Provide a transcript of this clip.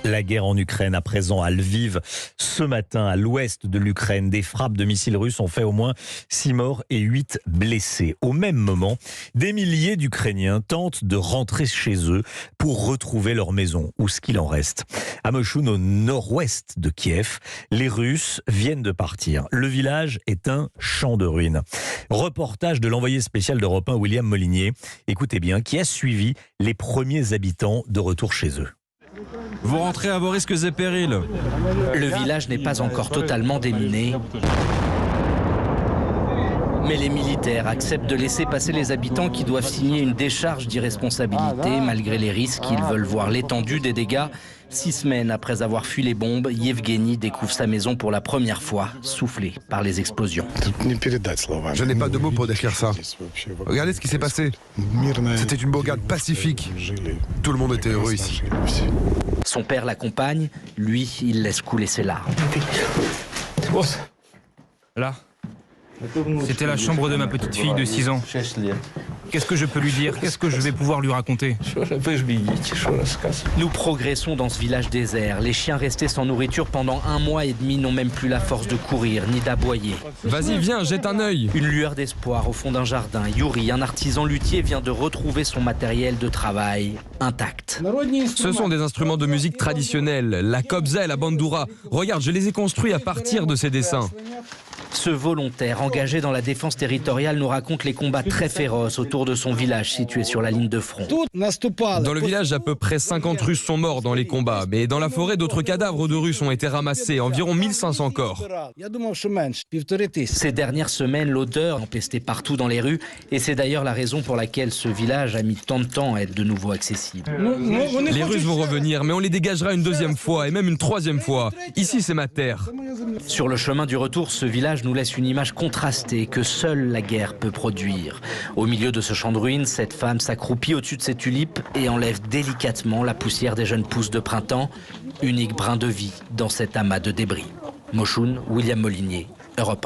La guerre en Ukraine, à présent à Lviv. Ce matin, à l'ouest de l'Ukraine, des frappes de missiles russes ont fait au moins 6 morts et 8 blessés. Au même moment, des milliers d'Ukrainiens tentent de rentrer chez eux pour retrouver leur maison, ou ce qu'il en reste. À Mochoun, au nord-ouest de Kiev, les Russes viennent de partir. Le village est un champ de ruines. Reportage de l'envoyé spécial d'Europe 1, William Molinier. Écoutez bien, qui a suivi les premiers habitants de retour chez eux. Vous rentrez à vos risques et périls. Le village n'est pas encore totalement déminé. Mais les militaires acceptent de laisser passer les habitants qui doivent signer une décharge d'irresponsabilité. Malgré les risques, ils veulent voir l'étendue des dégâts. 6 semaines après avoir fui les bombes, Yevgeny découvre sa maison pour la première fois, soufflée par les explosions. Je n'ai pas de mots pour décrire ça. Regardez ce qui s'est passé. C'était une bourgade pacifique. Tout le monde était heureux ici. Son père l'accompagne, lui, il laisse couler ses larmes. Là, c'était la chambre de ma petite fille de 6 ans. Qu'est-ce que je peux lui dire? Qu'est-ce que je vais pouvoir lui raconter? Nous progressons dans ce village désert. Les chiens restés sans nourriture pendant 1 mois et demi n'ont même plus la force de courir ni d'aboyer. Vas-y, viens, jette un œil. Une lueur d'espoir au fond d'un jardin. Yuri, un artisan luthier, vient de retrouver son matériel de travail intact. Ce sont des instruments de musique traditionnels, la kobza et la bandoura. Regarde, je les ai construits à partir de ces dessins. Ce volontaire engagé dans la défense territoriale nous raconte les combats très féroces autour de son village situé sur la ligne de front. Dans le village, à peu près 50 Russes sont morts dans les combats. Mais dans la forêt, d'autres cadavres de Russes ont été ramassés, environ 1500 corps. Ces dernières semaines, l'odeur empestait partout dans les rues. Et c'est d'ailleurs la raison pour laquelle ce village a mis tant de temps à être de nouveau accessible. Les Russes vont revenir, mais on les dégagera une 2e fois et même une 3e fois. Ici, c'est ma terre. Sur le chemin du retour, ce village nous laisse une image contrastée que seule la guerre peut produire. Au milieu de ce champ de ruines, cette femme s'accroupit au-dessus de ses tulipes et enlève délicatement la poussière des jeunes pousses de printemps, unique brin de vie dans cet amas de débris. Mochoun, William Molinier, Europe 1.